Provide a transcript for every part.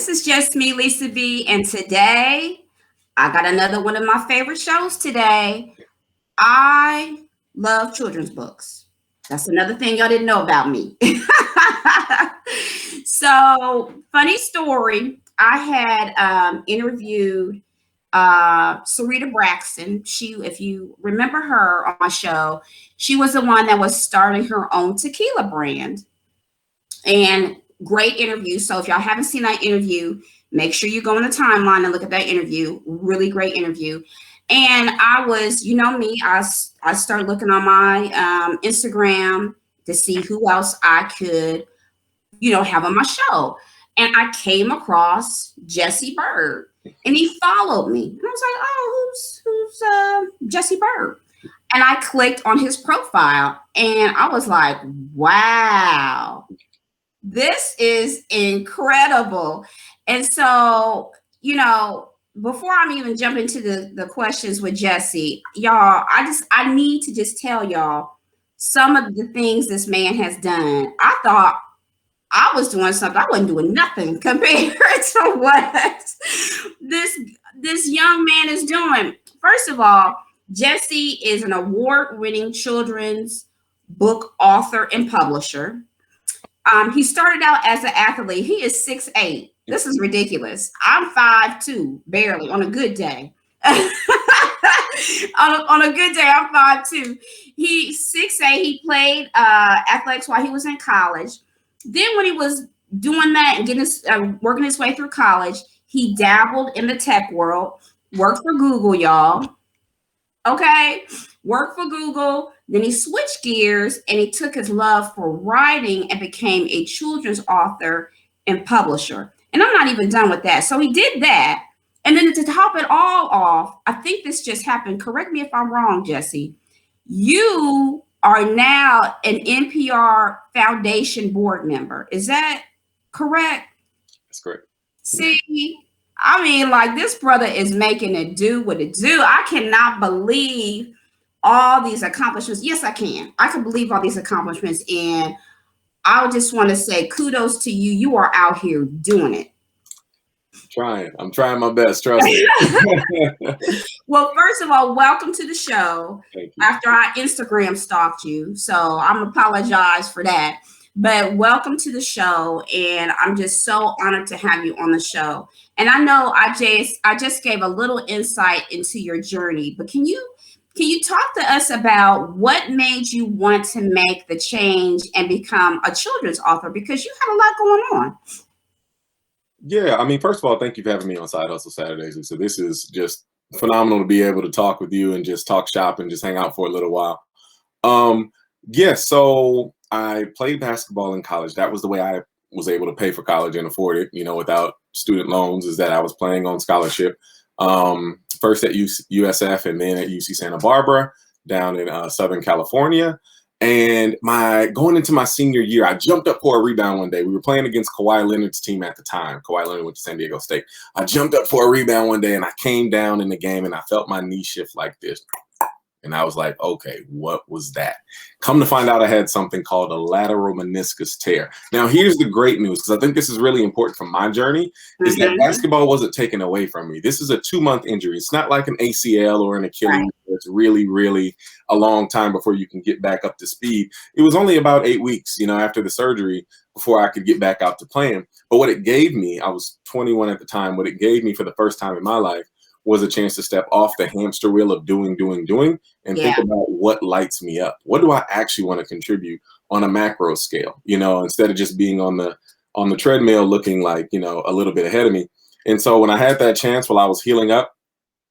This is just me, Lisa B, and today I got another one of my favorite shows today. I love children's books. That's another thing y'all didn't know about me. So, funny story. I had interviewed Sarita Braxton. She, if you remember her on my show, she was the one that was starting her own tequila brand. And great interview. So if y'all haven't seen that interview, make sure you go on the timeline and look at that interview. Really great interview. And I was, you know me, I started looking on my Instagram to see who else I could, have on my show. And I came across Jesse Byrd, and he followed me. And I was like, oh, who's Jesse Byrd? And I clicked on his profile, and I was like, wow, this is incredible. And so, before I'm even jump into the questions with Jesse, y'all, I need to just tell y'all some of the things this man has done. I thought I was doing something. I wasn't doing nothing compared to what this young man is doing. First of all, Jesse is an award-winning children's book author and publisher. He started out as an athlete. He is 6'8". This is ridiculous. I'm 5'2", barely, on a good day. on a good day, I'm 5'2". He's 6'8". He played athletics while he was in college. Then when he was doing that and working his way through college, he dabbled in the tech world, worked for Google, y'all. Okay, worked for Google. Then he switched gears and he took his love for writing and became a children's author and publisher. And I'm not even done with that. So he did that. And then to top it all off, I think this just happened. Correct me if I'm wrong, Jesse. You are now an NPR Foundation board member. Is that correct? That's correct. See, I mean, like, this brother is making it do what it do. I cannot believe all these accomplishments. Yes, I can. I can believe all these accomplishments. And I just want to say kudos to you. You are out here doing it. I'm trying my best. Trust me. Well, first of all, welcome to the show. Thank you. After I Instagram stalked you. So I'm apologize for that. But welcome to the show. And I'm just so honored to have you on the show. And I know I just gave a little insight into your journey, but can you talk to us about what made you want to make the change and become a children's author? Because you have a lot going on. Yeah, I mean, first of all, thank you for having me on Side Hustle Saturdays. So this is just phenomenal to be able to talk with you and just talk shop and just hang out for a little while. So I played basketball in college. That was the way I was able to pay for college and afford it, without student loans, is that I was playing on scholarship. First at USF and then at UC Santa Barbara down in Southern California. And going into my senior year, I jumped up for a rebound one day. We were playing against Kawhi Leonard's team at the time. Kawhi Leonard went to San Diego State. I jumped up for a rebound one day and I came down in the game and I felt my knee shift like this. And I was like, okay, what was that? Come to find out I had something called a lateral meniscus tear. Now, here's the great news, because I think this is really important for my journey, is that basketball wasn't taken away from me. This is a 2-month injury. It's not like an ACL or an Achilles. Right. It's really, really a long time before you can get back up to speed. It was only about 8 weeks, after the surgery before I could get back out to playing. But what it gave me, I was 21 at the time, what it gave me for the first time in my life was a chance to step off the hamster wheel of doing, and think about what lights me up. What do I actually want to contribute on a macro scale, instead of just being on the treadmill looking like, a little bit ahead of me. And so when I had that chance while I was healing up,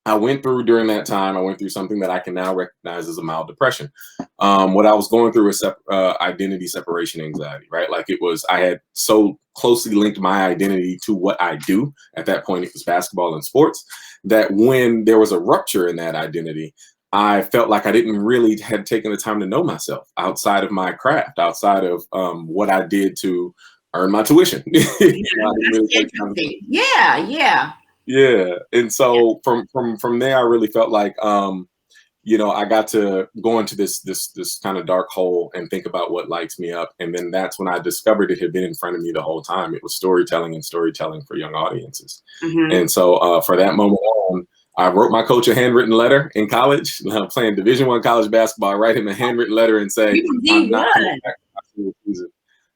during that time, I went through something that I can now recognize as a mild depression. What I was going through was identity separation anxiety, right? Like I had so closely linked my identity to what I do. At that point, it was basketball and sports, that when there was a rupture in that identity, I felt like I didn't really had taken the time to know myself outside of my craft, outside of what I did to earn my tuition. Yeah. Yeah. And so from there, I really felt like, I got to go into this kind of dark hole and think about what lights me up. And then that's when I discovered it had been in front of me the whole time. It was storytelling and storytelling for young audiences. And so for that moment on, I wrote my coach a handwritten letter in college, playing Division I college basketball. I write him a handwritten letter and say, I'm not coming back to my senior season.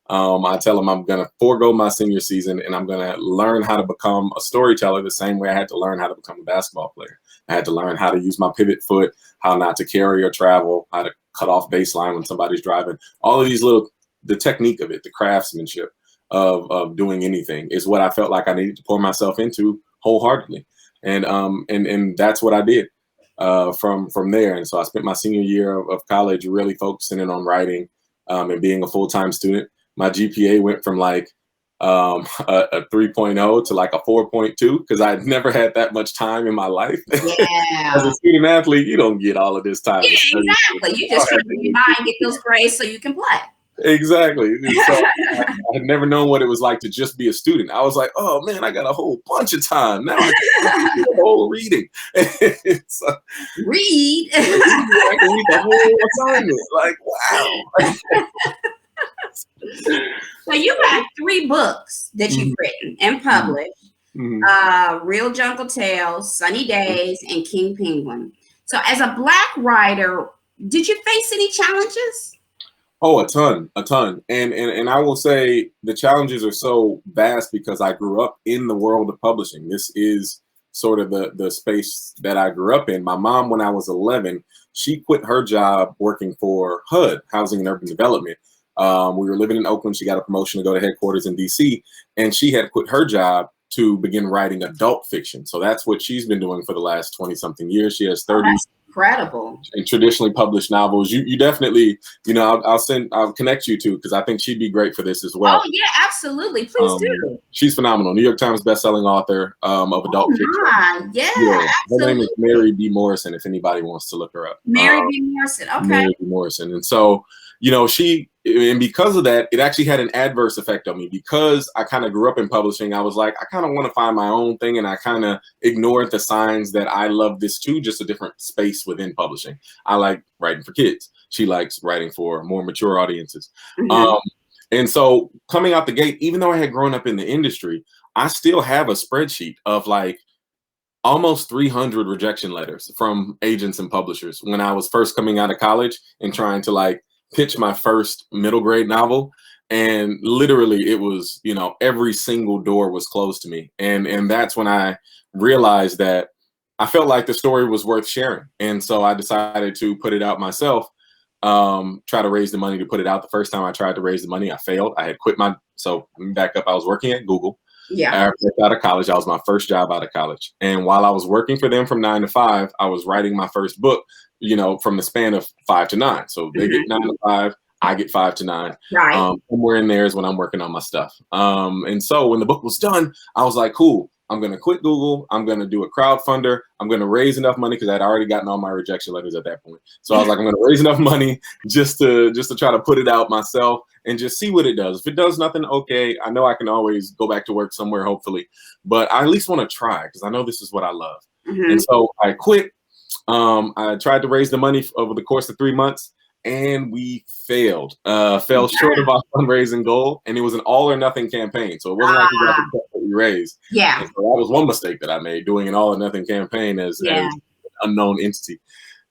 I tell him I'm going to forego my senior season and I'm going to learn how to become a storyteller the same way I had to learn how to become a basketball player. I had to learn how to use my pivot foot, how not to carry or travel, how to cut off baseline when somebody's driving. All of these the technique of it, the craftsmanship of doing anything is what I felt like I needed to pour myself into wholeheartedly. And that's what I did from there. And so I spent my senior year of college really focusing in on writing and being a full-time student. My GPA went from like a 3.0 to like a 4.2 because I had never had that much time in my life. Yeah. As a student athlete, you don't get all of this time. Yeah, exactly. You just try to be mind, get those grades so you can play. Exactly. So I had never known what it was like to just be a student. I was like, oh man, I got a whole bunch of time now. I can do the whole reading. So, read. I can read the whole assignment. Like, wow. So you have 3 books that you've written and published. Real Jungle Tales, Sunny Days, and King Penguin. So as a Black writer, did you face any challenges? Oh, a ton. And I will say the challenges are so vast because I grew up in the world of publishing. This is sort of the space that I grew up in. My mom, when I was 11, she quit her job working for HUD, Housing and Urban Development. We were living in Oakland. She got a promotion to go to headquarters in DC, and she had quit her job to begin writing adult fiction. So that's what she's been doing for the last 20 something years. She has 30 incredible and traditionally published novels. You definitely, I'll connect you to, because I think she'd be great for this as well. Oh yeah, absolutely. Please do. She's phenomenal. New York Times bestselling author of adult fiction. Yeah, her name is Mary B. Morrison, if anybody wants to look her up. Mary B. Morrison. Okay. Mary B. Morrison. And so, and because of that, it actually had an adverse effect on me because I kind of grew up in publishing. I was like, I kind of want to find my own thing. And I kind of ignored the signs that I love this too, just a different space within publishing. I like writing for kids. She likes writing for more mature audiences. And so coming out the gate, even though I had grown up in the industry, I still have a spreadsheet of like almost 300 rejection letters from agents and publishers when I was first coming out of college and trying to like pitch my first middle grade novel. And literally it was, every single door was closed to me. And that's when I realized that I felt like the story was worth sharing. And so I decided to put it out myself, try to raise the money to put it out. The first time I tried to raise the money, I failed. I had quit so let me back up. I was working at Google. Yeah. Out of college. That was my first job out of college. And while I was working for them from 9 to 5, I was writing my first book, from the span of 5 to 9. So they get 9 to 5, I get 5 to 9. Right. Somewhere in there is when I'm working on my stuff. And so when the book was done, I was like, cool, I'm going to quit Google. I'm going to do a crowdfunder. I'm going to raise enough money because I'd already gotten all my rejection letters at that point. So I was like, I'm going to raise enough money just to try to put it out myself and just see what it does. If it does nothing, okay, I know I can always go back to work somewhere, hopefully. But I at least want to try because I know this is what I love. And so I quit. I tried to raise the money over the course of 3 months. And we fell short of our fundraising goal. And it was an all or nothing campaign. So it wasn't like we got the cut that we raised. Yeah. And so that was one mistake that I made, doing an all or nothing campaign as an unknown entity.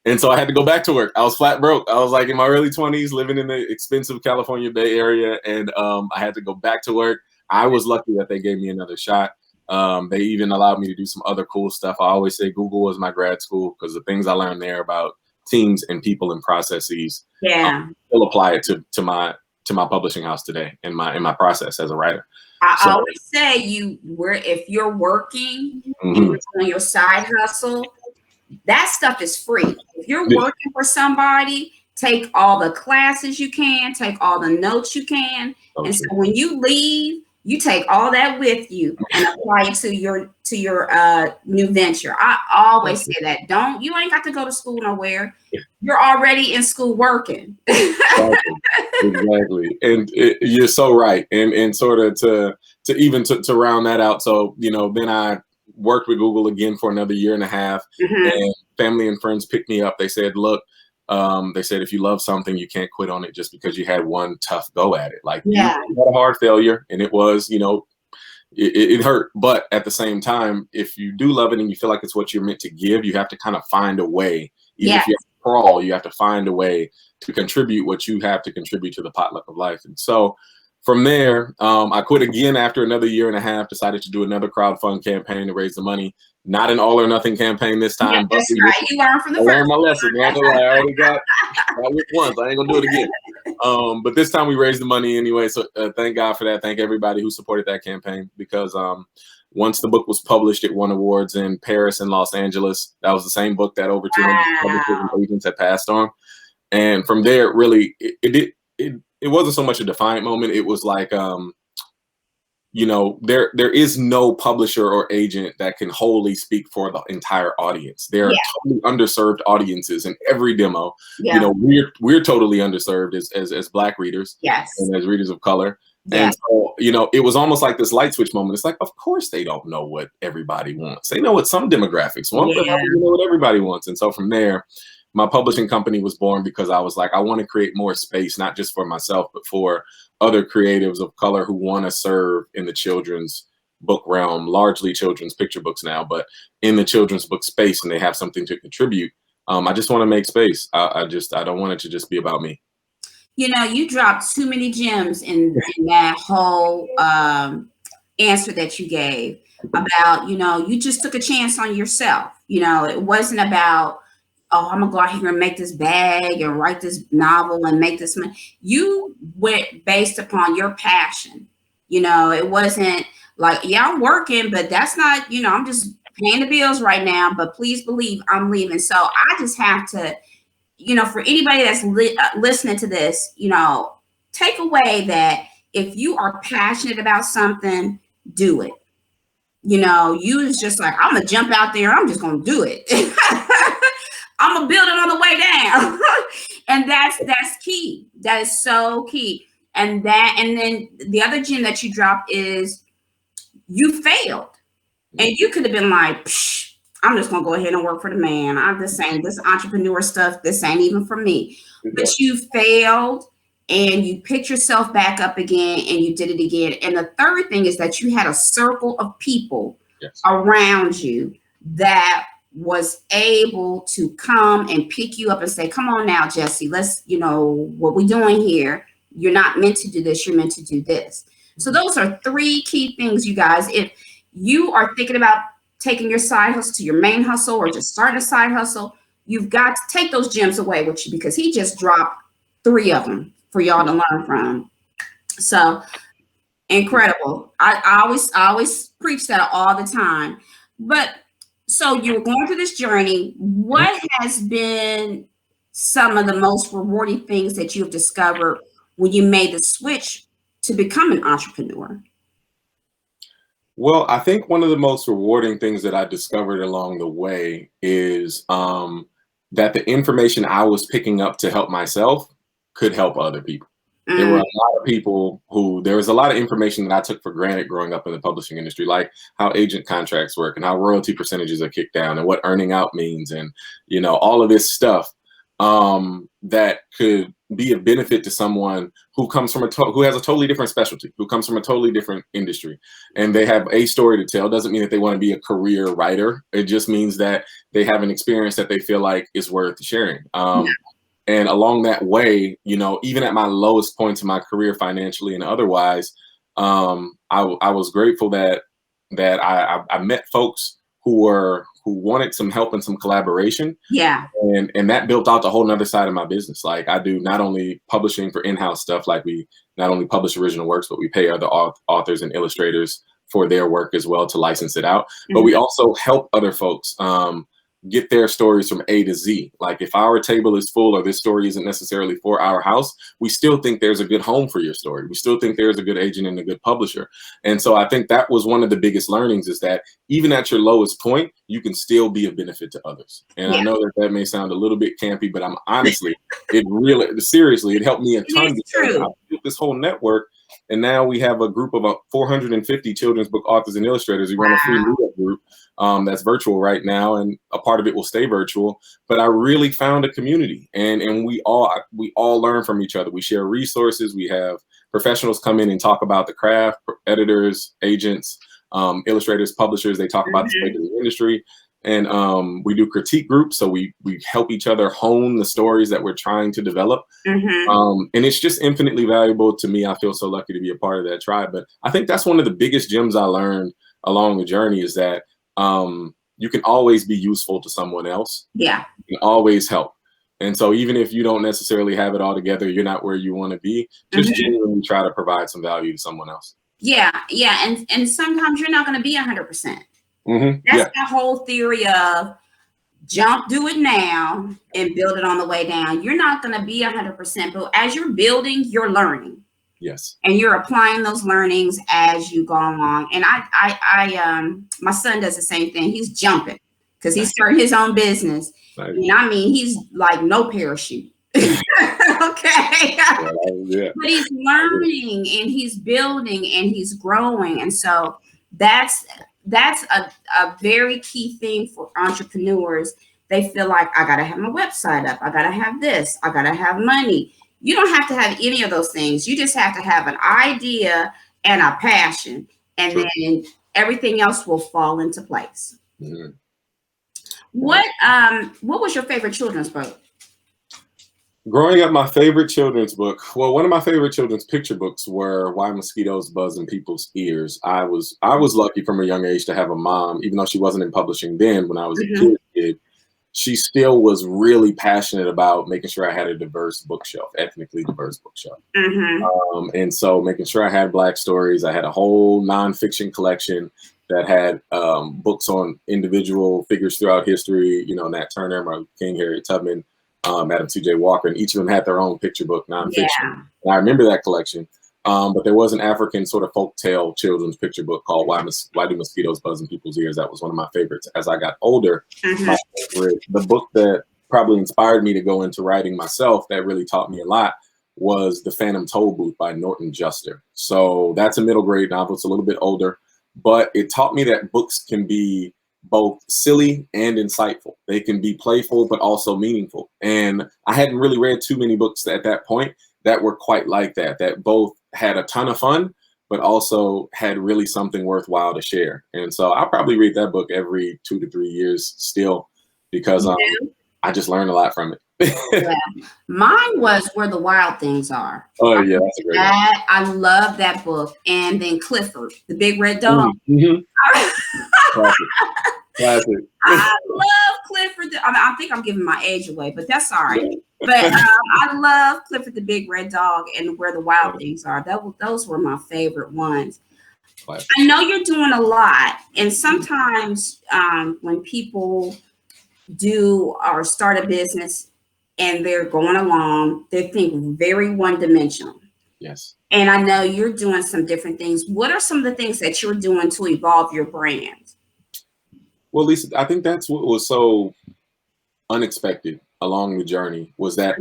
And so I had to go back to work. I was flat broke. I was like in my early 20s, living in the expensive California Bay Area. And I had to go back to work. I was lucky that they gave me another shot. They even allowed me to do some other cool stuff. I always say Google was my grad school because the things I learned there about teams and people and processes, still apply it to my publishing house today in my process as a writer. I always say if you're working and you're doing your side hustle, that stuff is free. If you're working for somebody, take all the classes you can, take all the notes you can, and so when you leave, you take all that with you and apply it to your new venture. I always say that. You ain't got to go to school nowhere. You're already in school working. Exactly. And you're so right. And sort of to round that out. So, then I worked with Google again for another year and a half, and family and friends picked me up. They said, look, they said, if you love something, you can't quit on it just because you had one tough go at it. Like, you had a hard failure, and it was, you know, it hurt. But at the same time, if you do love it and you feel like it's what you're meant to give, you have to kind of find a way. Even if you have to crawl, you have to find a way to contribute what you have to contribute to the potluck of life. And so from there, I quit again after another year and a half, decided to do another crowdfund campaign to raise the money. Not an all or nothing campaign this time. But right. You learned from the I first. learned my lesson. Man. I already got it once. I ain't gonna do it again. But this time we raised the money anyway. So thank God for that. Thank everybody who supported that campaign, because once the book was published, it won awards in Paris and Los Angeles. That was the same book that over 200 publishers and agents had passed on. And from there, really, it wasn't so much a defiant moment. It was like, you know, there is no publisher or agent that can wholly speak for the entire audience. There are totally underserved audiences in every demo. You know, we're totally underserved as Black readers, and as readers of color. And so, you know, it was almost like this light switch moment. It's like, of course they don't know what everybody wants. They know what some demographics want, but they don't know what everybody wants. And so from there, my publishing company was born, because I was like, I want to create more space, not just for myself, but for other creatives of color who want to serve in the children's book realm, largely children's picture books now, but in the children's book space, and they have something to contribute. I just want to make space. I don't want it to just be about me. You know, you dropped too many gems in that whole answer that you gave about, you know, you just took a chance on yourself. You know, it wasn't about, oh, I'm gonna go out here and make this bag and write this novel and make this money. You went based upon your passion. You know, it wasn't like, yeah, I'm working, but that's not, you know, I'm just paying the bills right now, but please believe I'm leaving. So I just have to, you know, for anybody that's listening to this, you know, take away that if you are passionate about something, do it. You know, you is just like, I'm gonna jump out there, I'm just gonna do it. I'm gonna build it on the way down. And that's key. That is so key. And then the other gem that you dropped is you failed. And you could have been like, psh, I'm just gonna go ahead and work for the man. I'm just saying, this entrepreneur stuff, this ain't even for me. But you failed, and you picked yourself back up again, and you did it again. And the third thing is that you had a circle of people around you that was able to come and pick you up and say, come on now, Jesse, let's, you know, what we're doing here. You're not meant to do this. You're meant to do this. So those are three key things, you guys. If you are thinking about taking your side hustle to your main hustle, or just starting a side hustle, you've got to take those gems away with you, because he just dropped 3 of them for y'all to learn from. So incredible. I always preach that all the time. But so you're going through this journey. What has been some of the most rewarding things that you've discovered when you made the switch to become an entrepreneur? Well, I think one of the most rewarding things that I discovered along the way is that the information I was picking up to help myself could help other people. There were a lot of people there was a lot of information that I took for granted growing up in the publishing industry, like how agent contracts work and how royalty percentages are kicked down and what earning out means, and, you know, all of this stuff that could be a benefit to someone who comes from who has a totally different specialty, who comes from a totally different industry, and they have a story to tell. Doesn't mean that they want to be a career writer. It just means that they have an experience that they feel like is worth sharing. And along that way, you know, even at my lowest points in my career, financially and otherwise, I was grateful that I met folks who wanted some help and some collaboration. Yeah. And that built out the whole nother side of my business. Like, I do not only publishing for in-house stuff, like we not only publish original works, but we pay other authors and illustrators for their work as well to license it out. But we also help other folks get their stories from A to Z. Like, if our table is full or this story isn't necessarily for our house, we still think there's a good home for your story. We still think there's a good agent and a good publisher. And so I think that was one of the biggest learnings, is that even at your lowest point, you can still be a benefit to others. And I know that may sound a little bit campy, but I'm honestly, seriously, it helped me a ton, because I built this whole network. And now we have a group of 450 children's book authors and illustrators. We run a free meetup group that's virtual right now, and a part of it will stay virtual. But I really found a community, and we all learn from each other. We share resources. We have professionals come in and talk about the craft, editors, agents, illustrators, publishers. They talk about the state of the industry. And we do critique groups, so we help each other hone the stories that we're trying to develop. And it's just infinitely valuable to me. I feel so lucky to be a part of that tribe. But I think that's one of the biggest gems I learned along the journey, is that you can always be useful to someone else. Yeah. You can always help. And so even if you don't necessarily have it all together, you're not where you want to be, just genuinely try to provide some value to someone else. Yeah. And sometimes you're not going to be 100%. That's the whole theory of do it now and build it on the way down. You're not going to be 100%, but as you're building, you're learning. Yes. And you're applying those learnings as you go along. And my son does the same thing. He's jumping because he's starting his own business. And I mean, he's like no parachute. Okay. But he's learning and he's building and he's growing. And so that's a very key thing for entrepreneurs. They feel like, I got to have my website up. I got to have this. I got to have money. You don't have to have any of those things. You just have to have an idea and a passion, and then everything else will fall into place. What was your favorite children's book? Growing up, my favorite children's book, well, one of my favorite children's picture books were Why Mosquitoes Buzz in People's Ears. I was lucky from a young age to have a mom, even though she wasn't in publishing then when I was a kid. She still was really passionate about making sure I had a diverse bookshelf, ethnically diverse bookshelf. And so making sure I had Black stories. I had a whole nonfiction collection that had books on individual figures throughout history, you know, Nat Turner, Martin King, Harriet Tubman, Madam C.J. Walker, and each of them had their own picture book, nonfiction. And I remember that collection. But there was an African sort of folktale children's picture book called Why Do Mosquitoes Buzz in People's Ears? That was one of my favorites. As I got older, my favorite, the book that probably inspired me to go into writing myself, that really taught me a lot, was The Phantom Toll Booth by Norton Juster. So that's a middle grade novel. It's a little bit older, but it taught me that books can be both silly and insightful. They can be playful, but also meaningful. And I hadn't really read too many books at that point that were quite like that, that both had a ton of fun, but also had really something worthwhile to share. And so I'll probably read that book every 2 to 3 years still, because I just learned a lot from it. Mine was Where the Wild Things Are. Oh yeah, that's a great one. I love that book. And then Clifford, the Big Red Dog. Classic. I love Clifford. I think I'm giving my age away, but that's all right. But I love Clifford the Big Red Dog and Where the Wild Things Are. Those were my favorite ones. Classic. I know you're doing a lot, and sometimes when people do or start a business and they're going along, they think very one-dimensional. Yes. And I know you're doing some different things. What are some of the things that you're doing to evolve your brand? Well, Lisa, I think that's what was so unexpected along the journey, was that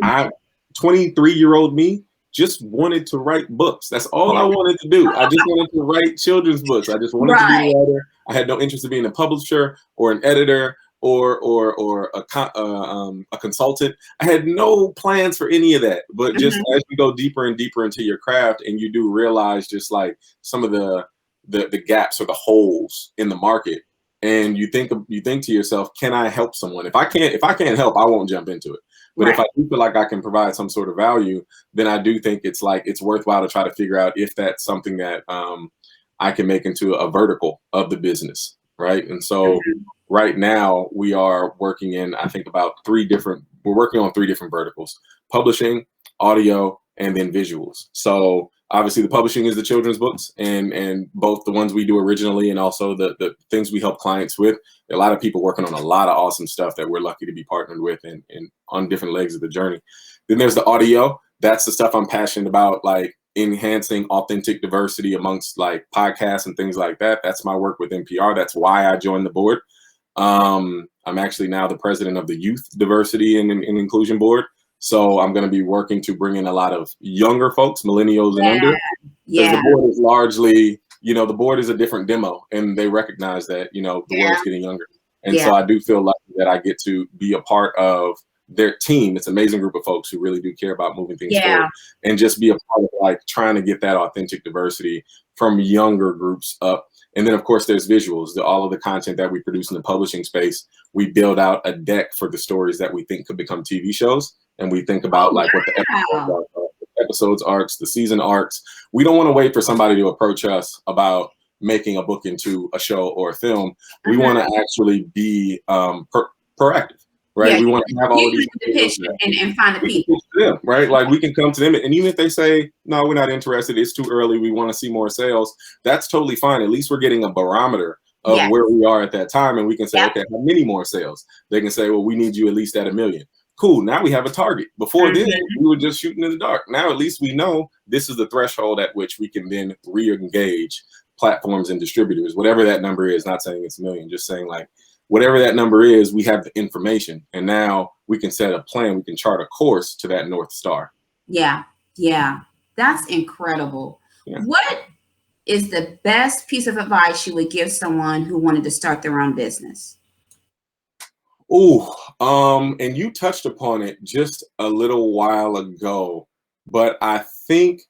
23-year-old me just wanted to write books. That's all I wanted to do. I just wanted to write children's books. I just wanted to be a writer. I had no interest in being a publisher or an editor or a consultant. I had no plans for any of that. But just as you go deeper and deeper into your craft, and you do realize just like some of the gaps or the holes in the market, and you think to yourself, can I help someone? If I can't help, I won't jump into it. But if I do feel like I can provide some sort of value, then I do think it's worthwhile to try to figure out if that's something that I can make into a vertical of the business, right? And so right now we are working in, I think we're working on 3 different verticals: publishing, audio, and then visuals. So obviously the publishing is the children's books, and both the ones we do originally and also the things we help clients with. There are a lot of people working on a lot of awesome stuff that we're lucky to be partnered with and on different legs of the journey. Then there's the audio. That's the stuff I'm passionate about, like enhancing authentic diversity amongst like podcasts and things like that. That's my work with NPR. That's why I joined the board. I'm actually now the president of the Youth Diversity and Inclusion Board. So I'm going to be working to bring in a lot of younger folks, millennials and Yeah. under, because Yeah. the board is largely, the board is a different demo, and they recognize that, the Yeah. world's getting younger. And Yeah. so I do feel like that I get to be a part of their team. It's an amazing group of folks who really do care about moving things Yeah. forward, and just be a part of like trying to get that authentic diversity from younger groups up. And then of course there's visuals, all of the content that we produce in the publishing space. We build out a deck for the stories that we think could become TV shows. And we think about like what the episodes arcs, the season arcs. We don't want to wait for somebody to approach us about making a book into a show or a film. We want to actually be proactive. Right, we want to have all of these and find the people. Yeah, right. Like we can come to them, and even if they say no, we're not interested, it's too early, we want to see more sales. That's totally fine. At least we're getting a barometer of where we are at that time, and we can say, okay, how many more sales? They can say, well, we need you at least at 1 million. Cool. Now we have a target. Before then, we were just shooting in the dark. Now at least we know this is the threshold at which we can then re-engage platforms and distributors, whatever that number is. Not saying it's 1 million, just saying like, whatever that number is, we have the information, and now we can set a plan. We can chart a course to that North Star. Yeah. Yeah. That's incredible. Yeah. What is the best piece of advice you would give someone who wanted to start their own business? And you touched upon it just a little while ago, but I think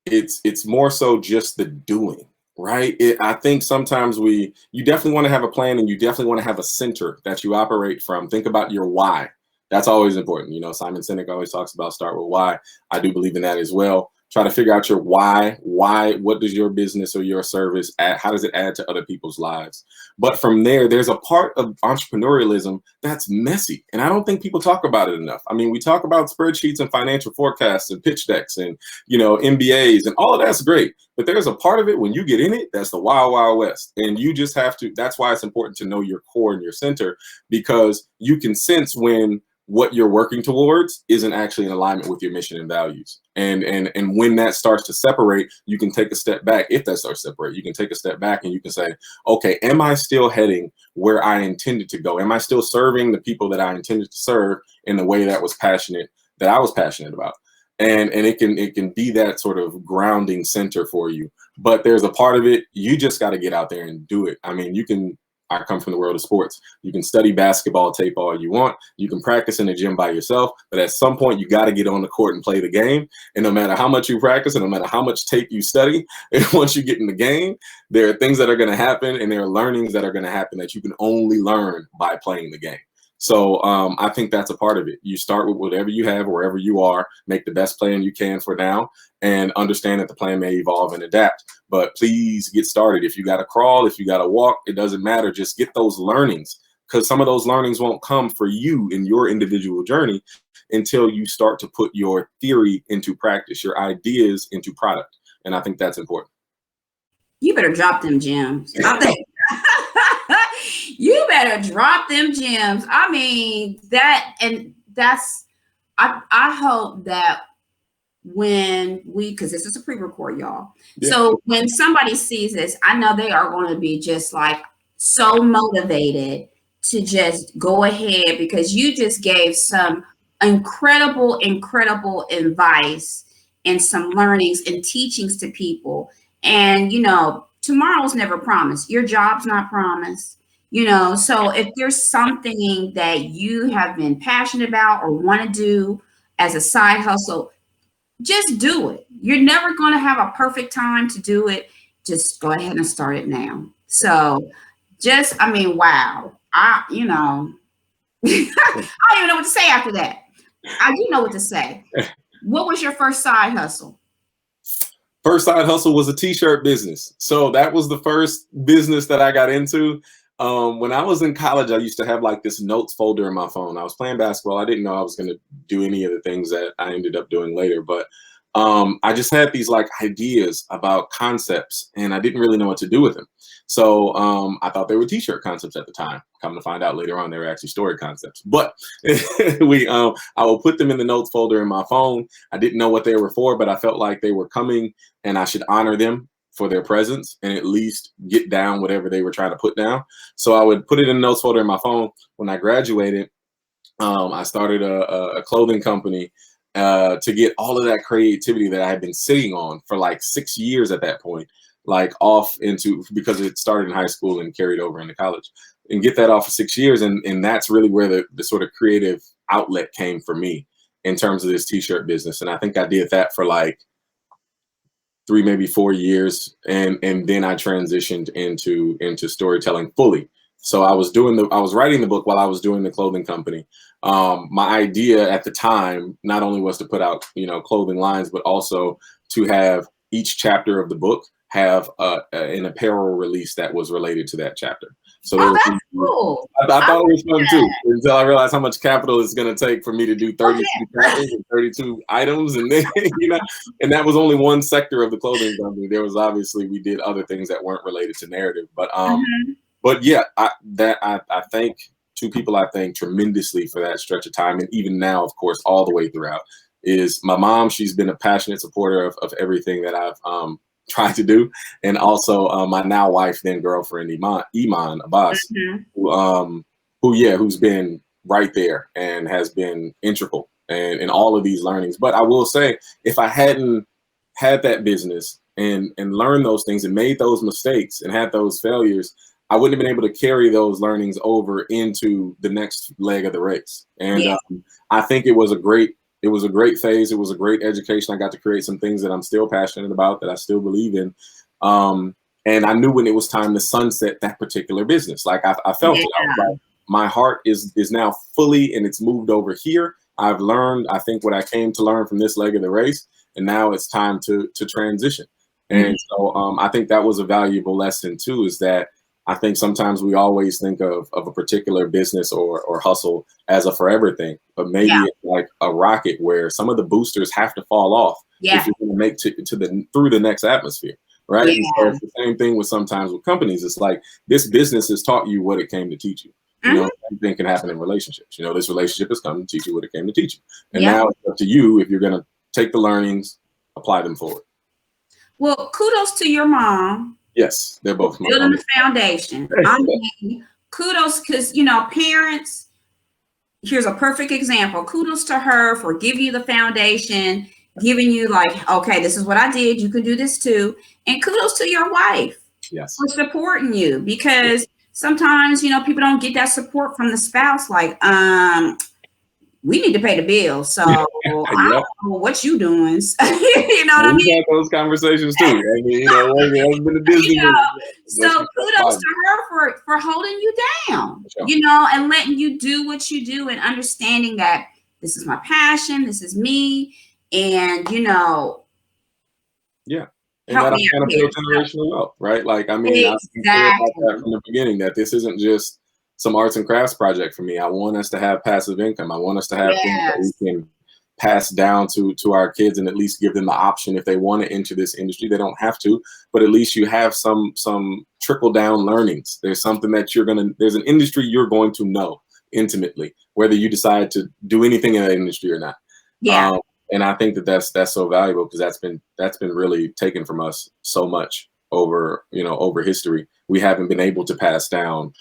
it's more so just the doing. Right. I think sometimes you definitely want to have a plan, and you definitely want to have a center that you operate from. Think about your why. That's always important. Simon Sinek always talks about start with why. I do believe in that as well. Try to figure out your why. What does your business or your service add? How does it add to other people's lives? But from there, there's a part of entrepreneurialism that's messy. And I don't think people talk about it enough. I mean, we talk about spreadsheets and financial forecasts and pitch decks and, MBAs, and all of that's great. But there's a part of it when you get in it, that's the wild, wild west. And you just have to, that's why it's important to know your core and your center, because you can sense when what you're working towards isn't actually in alignment with your mission and values. And when that starts to separate, you can take a step back. If that starts to separate, you can take a step back and you can say, okay, am I still heading where I intended to go? Am I still serving the people that I intended to serve in the way that I was passionate about? And it can be that sort of grounding center for you. But there's a part of it, you just got to get out there and do it. I mean, I come from the world of sports. You can study basketball tape all you want. You can practice in the gym by yourself, but at some point you got to get on the court and play the game. And no matter how much you practice and no matter how much tape you study, once you get in the game, there are things that are going to happen, and there are learnings that are going to happen that you can only learn by playing the game. So I think that's a part of it. You start with whatever you have, wherever you are, make the best plan you can for now, and understand that the plan may evolve and adapt. But please get started. If you got to crawl, if you got to walk, it doesn't matter. Just get those learnings, because some of those learnings won't come for you in your individual journey until you start to put your theory into practice, your ideas into product. And I think that's important. You better drop them gems. You better drop them gems. I mean, I hope that because this is a pre-record, y'all. Yeah. So when somebody sees this, I know they are going to be just like so motivated to just go ahead, because you just gave some incredible advice and some learnings and teachings to people. And, tomorrow's never promised. Your job's not promised. So if there's something that you have been passionate about or want to do as a side hustle, just do it. You're never going to have a perfect time to do it. Just go ahead and start it now. So wow. I don't even know what to say after that. I do know what to say. What was your first side hustle? First side hustle was a t-shirt business. So that was the first business that I got into. When I was in college, I used to have like this notes folder in my phone. I was playing basketball. I didn't know I was going to do any of the things that I ended up doing later, but I just had these like ideas about concepts, and I didn't really know what to do with them. So I thought they were t-shirt concepts at the time. Come to find out later on, they were actually story concepts. But I will put them in the notes folder in my phone. I didn't know what they were for, but I felt like they were coming, and I should honor them for their presence and at least get down whatever they were trying to put down. So I would put it in the notes folder in my phone. When I graduated, I started a clothing company to get all of that creativity that I had been sitting on for like 6 years at that point, like off into, because it started in high school and carried over into college, and get that off for 6 years. And that's really where the sort of creative outlet came for me in terms of this t-shirt business. And I think I did that for like 3, maybe 4 years. And then I transitioned into storytelling fully. So I was writing the book while I was doing the clothing company. My idea at the time not only was to put out, clothing lines, but also to have each chapter of the book have an apparel release that was related to that chapter. So Oh, that's cool. I thought it was fun too, until I realized how much capital it's going to take for me to do 32 chapters and 32 items, and then and that was only one sector of the clothing company. There was obviously, we did other things that weren't related to narrative, but yeah, I thank two people I thank tremendously for that stretch of time, and even now, of course, all the way throughout, is my mom. She's been a passionate supporter of everything that I've tried to do, and also my now wife, then girlfriend, Iman Abbas, who's been right there and has been integral in all of these learnings. But I will say, if I hadn't had that business and learned those things and made those mistakes and had those failures, I wouldn't have been able to carry those learnings over into the next leg of the race. And I think it was a great phase. It was a great education. I got to create some things that I'm still passionate about, that I still believe in. And I knew when it was time to sunset that particular business. Like I felt it. I was like, my heart is now fully, and it's moved over here. I've learned, I think, what I came to learn from this leg of the race, and now it's time to transition. And so I think that was a valuable lesson too, is that I think sometimes we always think of a particular business or hustle as a forever thing, but maybe it's like a rocket where some of the boosters have to fall off if you're going to make through the next atmosphere, right? And so it's the same thing sometimes with companies. It's like, this business has taught you what it came to teach you. Same thing can happen in relationships. This relationship has come to teach you what it came to teach you, and now it's up to you if you're going to take the learnings, apply them forward. Well, kudos to your mom. Yes, they're both building the foundation. I mean, kudos, because parents. Here's a perfect example. Kudos to her for giving you the foundation, giving you like, okay, this is what I did. You can do this too. And kudos to your wife for supporting you, because sometimes people don't get that support from the spouse. Like, we need to pay the bills, so I don't know what you doing. You know what I mean? We had those conversations too. I mean, it's been a busy so kudos to her for holding you down, and letting you do what you do, and understanding that this is my passion, this is me, and and that I kind of build generational wealth, right? Like, I mean, I was clear about that from the beginning, that this isn't just some arts and crafts project for me. I want us to have passive income. I want us to have things that we can pass down to our kids, and at least give them the option if they want to enter this industry. They don't have to, but at least you have some trickle down learnings. There's something that there's an industry you're going to know intimately, whether you decide to do anything in that industry or not. And I think that's so valuable, because that's been really taken from us so much over history. We haven't been able to pass down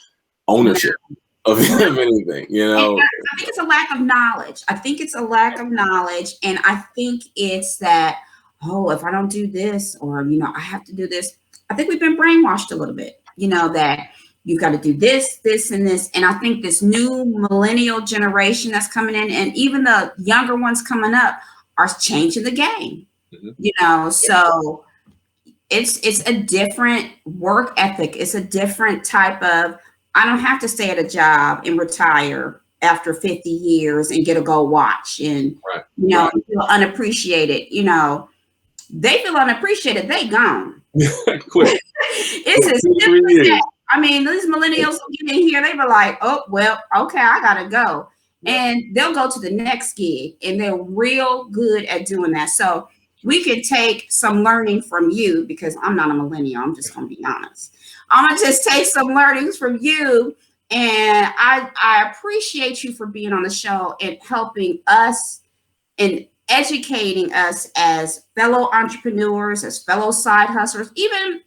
ownership of anything, I think it's a lack of knowledge. And I think it's that, if I don't do this, or I have to do this. I think we've been brainwashed a little bit, that you've got to do this, this, and this. And I think this new millennial generation that's coming in, and even the younger ones coming up, are changing the game. So it's a different work ethic. It's a different type of, I don't have to stay at a job and retire after 50 years and get a gold watch and, feel unappreciated. They feel unappreciated. They gone. Quick. It's as simple as that. I mean, these millennials will get in here. They be like, oh, well, okay, I got to go. And they'll go to the next gig, and they're real good at doing that. So we could take some learning from you, because I'm not a millennial. I'm just going to be honest. I'm going to just take some learnings from you. And I appreciate you for being on the show and helping us and educating us as fellow entrepreneurs, as fellow side hustlers, even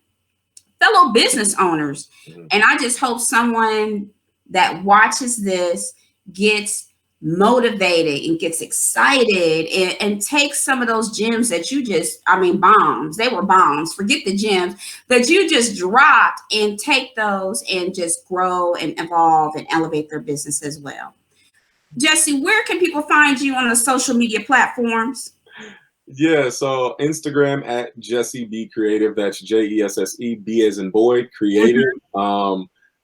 fellow business owners. And I just hope someone that watches this gets motivated and gets excited and takes some of those gems that you just, I mean, bombs, they were bombs, forget the gems that you just dropped, and take those and just grow and evolve and elevate their business as well. Jesse, where can people find you on the social media platforms? Yeah, so Instagram at Jesse B Creative. That's Jesse B as in boy creative.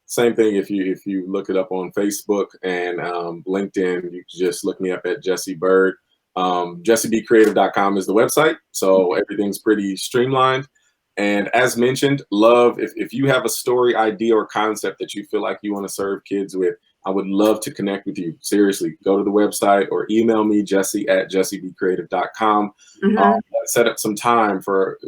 Same thing if you look it up on Facebook and LinkedIn, you can just look me up at Jesse Byrd. JesseBCreative.com is the website, so everything's pretty streamlined. And as mentioned, love if you have a story, idea, or concept that you feel like you want to serve kids with, I would love to connect with you. Seriously, go to the website or email me, Jesse at JesseBCreative.com. Set up some time for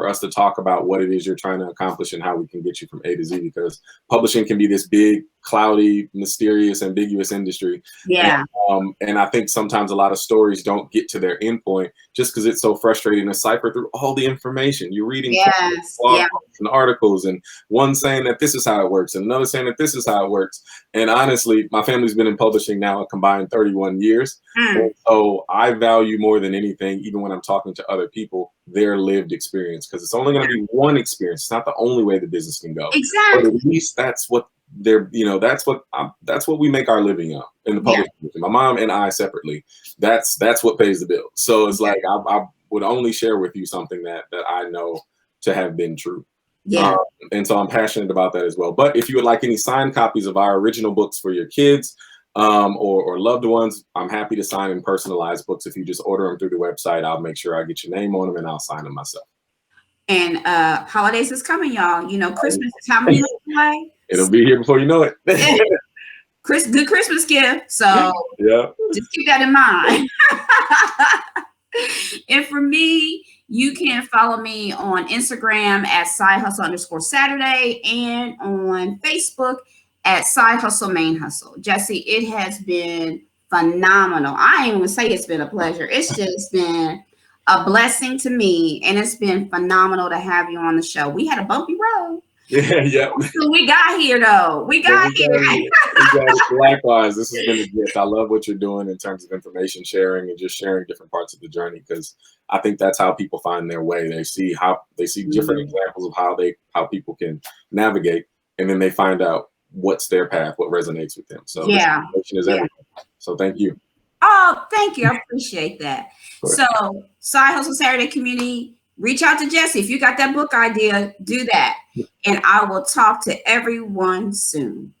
us to talk about what it is you're trying to accomplish and how we can get you from A to Z, because publishing can be this big, cloudy, mysterious, ambiguous industry. Yeah. And I think sometimes a lot of stories don't get to their end point just because it's so frustrating to cipher through all the information. You're reading blog posts and articles, and one saying that this is how it works and another saying that this is how it works. And honestly, my family's been in publishing now a combined 31 years. And so I value more than anything, even when I'm talking to other people, their lived experience, because it's only going to be one experience. It's not the only way the business can go. Exactly. But at least that's what they're, that's what we make our living on in the publishing. My mom and I separately, that's what pays the bill. So it's like I would only share with you something that I know to have been true. And so I'm passionate about that as well. But if you would like any signed copies of our original books for your kids or loved ones, I'm happy to sign and personalize books. If you just order them through the website, I'll make sure I get your name on them and I'll sign them myself. And holidays is coming, y'all. You know, Christmas is how many months away? It'll be here before you know it. Good Christmas gift. So just keep that in mind. And for me, you can follow me on Instagram at Side Hustle _Saturday and on Facebook at Side Hustle Main Hustle. Jesse, it has been phenomenal. I ain't even say it's been a pleasure. It's just been a blessing to me, and it's been phenomenal to have you on the show. We had a bumpy road. So we got here though. We got here. Likewise, this has been a gift. I love what you're doing in terms of information sharing and just sharing different parts of the journey, because I think that's how people find their way. They see different examples of how people can navigate, and then they find out what's their path, what resonates with them. So this information is everything. So thank you. Oh, thank you. I appreciate that. So Side Hustle Saturday community, reach out to Jesse. If you got that book idea, do that. And I will talk to everyone soon.